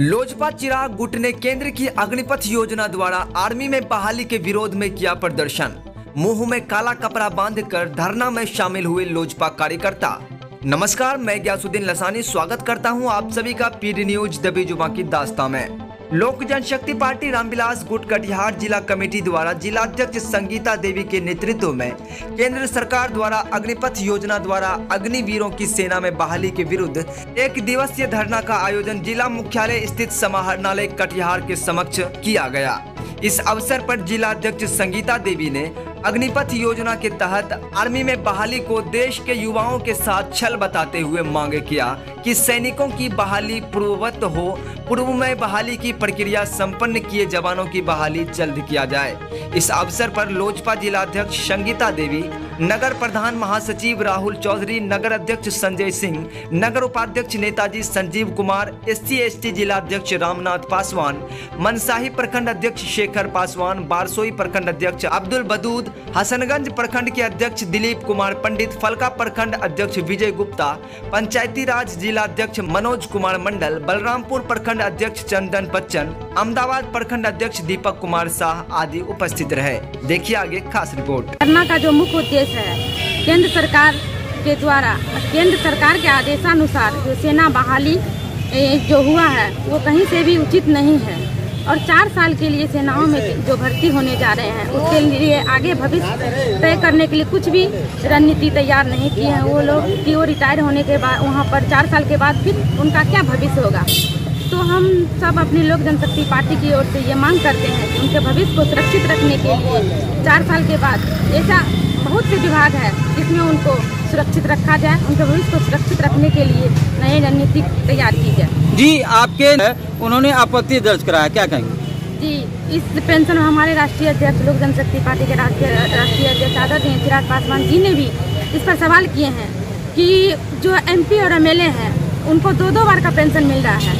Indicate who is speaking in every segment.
Speaker 1: लोजपा चिराग गुट ने केंद्र की अग्निपथ योजना द्वारा आर्मी में बहाली के विरोध में किया प्रदर्शन। मुंह में काला कपड़ा बांधकर धरना में शामिल हुए लोजपा कार्यकर्ता। नमस्कार, मैं गयासुद्दीन लसानी स्वागत करता हूं आप सभी का पीडी न्यूज दबी जुबां की दास्तां में। लोक जनशक्ति पार्टी रामविलास गुट कटिहार जिला कमेटी द्वारा जिलाध्यक्ष संगीता देवी के नेतृत्व में केंद्र सरकार द्वारा अग्निपथ योजना द्वारा अग्निवीरों की सेना में बहाली के विरुद्ध एक दिवसीय धरना का आयोजन जिला मुख्यालय स्थित समाहरणालय कटिहार के समक्ष किया गया। इस अवसर पर जिलाध्यक्ष संगीता देवी ने अग्निपथ योजना के तहत आर्मी में बहाली को देश के युवाओं के साथ छल बताते हुए मांग किया कि सैनिकों की बहाली पूर्ववत हो। पूर्व में बहाली की प्रक्रिया संपन्न किए जवानों की बहाली जल्द किया जाए। इस अवसर पर लोजपा जिलाध्यक्ष संगीता देवी, नगर प्रधान महासचिव राहुल चौधरी, नगर अध्यक्ष संजय सिंह, नगर उपाध्यक्ष नेताजी संजीव कुमार, SC/ST जिलाध्यक्ष रामनाथ पासवान, मनसाही प्रखंड अध्यक्ष शेखर पासवान, बारसोई प्रखंड अध्यक्ष अब्दुल बदूद, हसनगंज प्रखंड के अध्यक्ष दिलीप कुमार पंडित, फलका प्रखंड अध्यक्ष विजय गुप्ता, पंचायती राज जिलाध्यक्ष मनोज कुमार मंडल, बलरामपुर प्रखंड अध्यक्ष चंदन बच्चन, अहमदाबाद प्रखंड अध्यक्ष दीपक कुमार शाह आदि उपस्थित रहे। देखिए आगे खास रिपोर्ट।
Speaker 2: धरना का जो मुख्य उद्देश्य है, केंद्र सरकार के द्वारा केंद्र सरकार के आदेशानुसार जो सेना बहाली जो हुआ है वो कहीं से भी उचित नहीं है और 4 साल के लिए सेनाओं में जो भर्ती होने जा रहे हैं उसके लिए आगे भविष्य तय करने के लिए कुछ भी रणनीति तैयार नहीं की है वो लोग कि वो रिटायर होने के बाद वहाँ पर 4 साल के बाद फिर उनका क्या भविष्य होगा। तो हम सब अपनी लोक जनशक्ति पार्टी की ओर से ये मांग करते हैं कि उनके भविष्य को सुरक्षित रखने के लिए 4 साल के बाद ऐसा बहुत से विभाग है जिसमें उनको सुरक्षित रखा जाए, उनके भविष्य को सुरक्षित रखने के लिए नई रणनीति तैयार की जाए।
Speaker 3: जी, आपके उन्होंने आपत्ति दर्ज कराया, क्या कहेंगे? जी,
Speaker 2: इस पेंशन में हमारे राष्ट्रीय अध्यक्ष लोक जनशक्ति पार्टी के राष्ट्रीय अध्यक्ष आदरणीय चिराग पासवान जी ने भी इस पर सवाल किए हैं कि जो MP और MLA हैं उनको 2-2 बार का पेंशन मिल रहा है।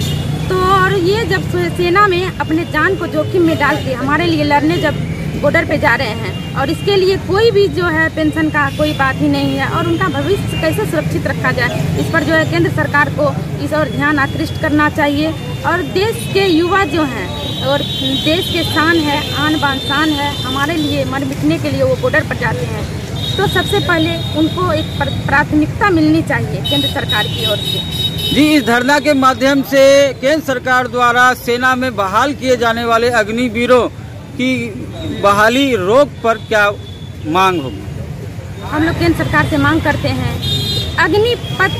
Speaker 2: तो और ये जब सेना में अपने जान को जोखिम में डाल के हमारे लिए लड़ने जब बॉर्डर पे जा रहे हैं और इसके लिए कोई भी जो है पेंशन का कोई बात ही नहीं है और उनका भविष्य कैसे सुरक्षित रखा जाए, इस पर जो है केंद्र सरकार को इस ओर ध्यान आकृष्ट करना चाहिए। और देश के युवा जो हैं और देश के शान है, आन बान शान है, हमारे लिए मर मिटने के लिए वो बॉर्डर पर जाते हैं। तो सबसे पहले उनको एक प्राथमिकता मिलनी चाहिए केंद्र सरकार की ओर से।
Speaker 3: जी, इस धरना के माध्यम से केंद्र सरकार द्वारा सेना में बहाल किए जाने वाले अग्निवीरों की बहाली रोक पर क्या मांग होगी?
Speaker 2: हम लोग केंद्र सरकार से मांग करते हैं अग्निपथ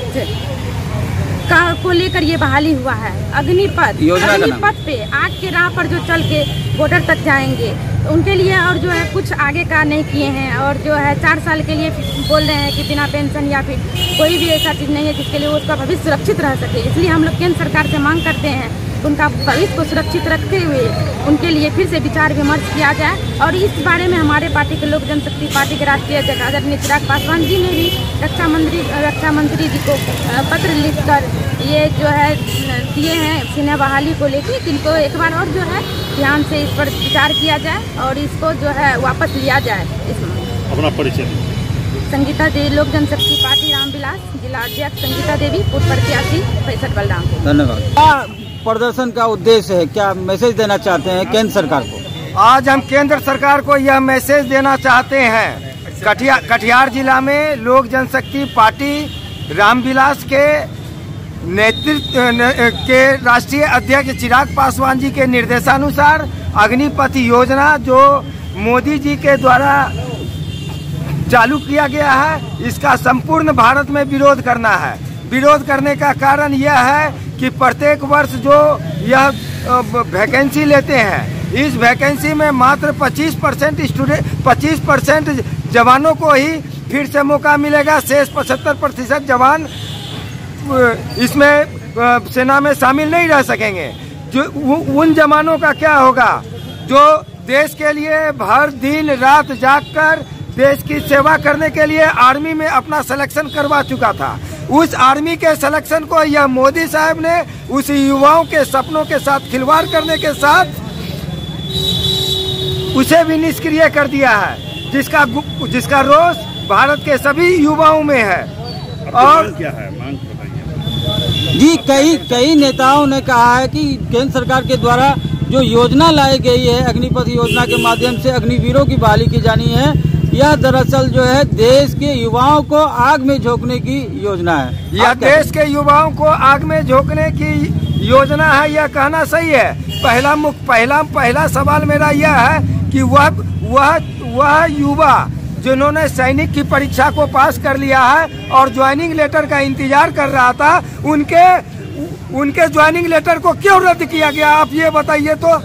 Speaker 2: को लेकर ये बहाली हुआ है। अग्निपथ पे आग के राह पर जो चल के बॉर्डर तक जाएंगे उनके लिए और जो है कुछ आगे का नहीं किए हैं और जो है 4 साल के लिए बोल रहे हैं कि बिना पेंशन या फिर कोई भी ऐसा चीज़ नहीं है जिसके लिए उसका भविष्य सुरक्षित रह सके। इसलिए हम लोग केंद्र सरकार से मांग करते हैं उनका भविष्य को सुरक्षित रखते हुए उनके लिए फिर से विचार विमर्श किया जाए। और इस बारे में हमारे पार्टी के लोक जनशक्ति पार्टी के राष्ट्रीय अध्यक्ष आदरणीय चिराग पासवान जी ने भी रक्षा मंत्री जी को पत्र लिखकर ये जो है दिए हैं सेना बहाली को लेकर, जिनको एक बार और जो है ध्यान से इस पर विचार किया जाए और इसको जो है वापस लिया जाए।
Speaker 4: अपना परिचय।
Speaker 2: संगीता देवी, लोक जनशक्ति पार्टी रामविलास, जिला अध्यक्ष संगीता देवी, पूर्व प्रत्याशी पैसठ बलरामपुर।
Speaker 3: धन्यवाद। प्रदर्शन का उद्देश्य है, क्या मैसेज देना चाहते हैं केंद्र सरकार को?
Speaker 5: आज हम केंद्र सरकार को यह मैसेज देना चाहते हैं, कटिहार जिला में लोक जनशक्ति पार्टी रामविलास के नेतृत्व के राष्ट्रीय अध्यक्ष चिराग पासवान जी के निर्देशानुसार अग्निपथ योजना जो मोदी जी के द्वारा चालू किया गया है, इसका संपूर्ण भारत में विरोध करना है। विरोध करने का कारण यह है कि प्रत्येक वर्ष जो यह वैकेंसी लेते हैं, इस वैकेंसी में मात्र 25% जवानों को ही फिर से मौका मिलेगा। शेष 75% जवान इसमें सेना में शामिल नहीं रह सकेंगे। जो उन जवानों का क्या होगा जो देश के लिए हर दिन रात जागकर देश की सेवा करने के लिए आर्मी में अपना सिलेक्शन करवा चुका था। उस आर्मी के सिलेक्शन को यह मोदी साहब ने उस युवाओं के सपनों के साथ खिलवाड़ करने के साथ उसे भी निष्क्रिय कर दिया है, जिसका रोष भारत के सभी युवाओं में है।
Speaker 4: और क्या है मांग बताइए।
Speaker 3: जी, कई नेताओं ने कहा है कि केंद्र सरकार के द्वारा जो योजना लाई गई है अग्निपथ योजना के माध्यम से अग्निवीरों की बहाली की जानी है, यह दरअसल जो है देश के युवाओं को आग में झोंकने की योजना है।
Speaker 5: यह देश के युवाओं को आग में झोंकने की योजना है, यह कहना सही है। पहला सवाल मेरा यह है कि वह युवा जिन्होंने सैनिक की परीक्षा को पास कर लिया है और ज्वाइनिंग लेटर का इंतजार कर रहा था, उनके ज्वाइनिंग लेटर को क्यों रद्द किया गया, आप ये बताइए। तो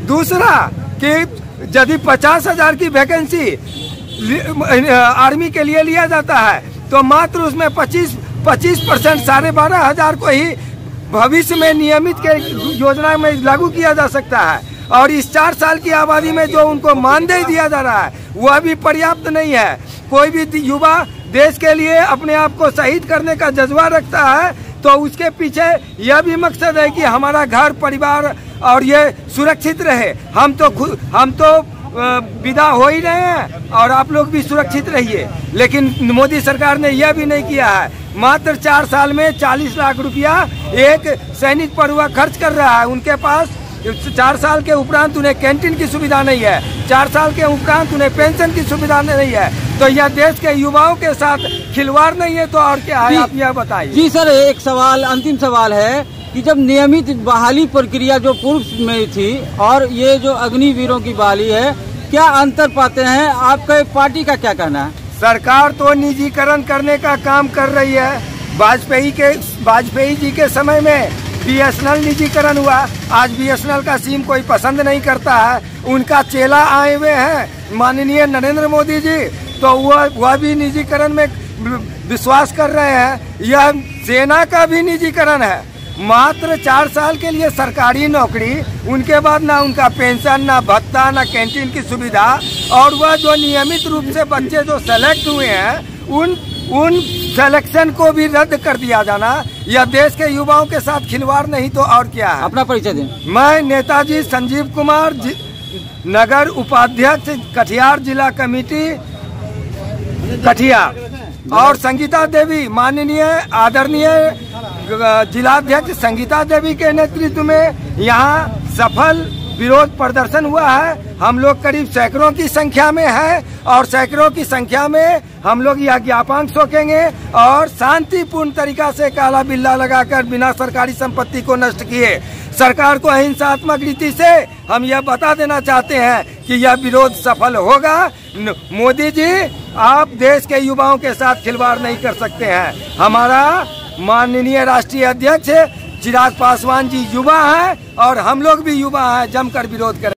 Speaker 5: दूसरा कि यदि 50,000 की वैकेंसी आर्मी के लिए लिया जाता है तो मात्र उसमें 25% 12,500 को ही भविष्य में नियमित के योजना में लागू किया जा सकता है, और इस 4 साल की आबादी में जो उनको मानदेय दिया जा रहा है वह भी पर्याप्त नहीं है। कोई भी युवा देश के लिए अपने आप को शहीद करने का जज्बा रखता है तो उसके पीछे यह भी मकसद है कि हमारा घर परिवार और ये सुरक्षित रहे। हम तो विदा हो ही रहे हैं और आप लोग भी सुरक्षित रहिए, लेकिन मोदी सरकार ने यह भी नहीं किया है। मात्र 4 साल में 40 लाख रुपया एक सैनिक पर हुआ खर्च कर रहा है। उनके पास 4 साल के उपरांत उन्हें कैंटीन की सुविधा नहीं है, 4 साल के उपरांत उन्हें पेंशन की सुविधा नहीं है। तो यह देश के युवाओं के साथ खिलवाड़ नहीं है तो और क्या है, आप यह बताइए।
Speaker 3: जी सर, एक सवाल, अंतिम सवाल है कि जब नियमित बहाली प्रक्रिया जो पूर्व में थी और ये जो अग्निवीरों की बहाली है, क्या अंतर पाते हैं? आपके पार्टी का क्या कहना है?
Speaker 5: सरकार तो निजीकरण करने का काम कर रही है। वाजपेयी जी के समय में BSNL निजीकरण हुआ, आज BSNL का सिम कोई पसंद नहीं करता है। उनका चेला आए हुए हैं माननीय नरेंद्र मोदी जी, तो वह भी निजीकरण में विश्वास कर रहे हैं। यह सेना का भी निजीकरण है। मात्र 4 साल के लिए सरकारी नौकरी, उनके बाद ना उनका पेंशन, ना भत्ता, ना कैंटीन की सुविधा, और वह जो नियमित रूप से बच्चे जो सेलेक्ट हुए हैं उन सिलेक्शन को भी रद्द कर दिया जाना, यह देश के युवाओं के साथ खिलवाड़ नहीं तो और क्या है।
Speaker 3: अपना परिचय दें।
Speaker 5: मैं नेताजी संजीव कुमार, नगर उपाध्यक्ष कटिहार जिला कमेटी कटिहार, और संगीता देवी, माननीय आदरणीय जिलाध्यक्ष संगीता देवी के नेतृत्व में यहाँ सफल विरोध प्रदर्शन हुआ है। हम लोग करीब सैकड़ों की संख्या में है और सैकड़ों की संख्या में हम लोग यह ज्ञापन सौंपेंगे और शांतिपूर्ण तरीका से काला बिल्ला लगाकर बिना सरकारी संपत्ति को नष्ट किए सरकार को अहिंसात्मक रीति से हम यह बता देना चाहते हैं कि यह विरोध सफल होगा। मोदी जी, आप देश के युवाओं के साथ खिलवाड़ नहीं कर सकते हैं। हमारा माननीय राष्ट्रीय अध्यक्ष चिराग पासवान जी युवा हैं और हम लोग भी युवा हैं, जमकर विरोध करें।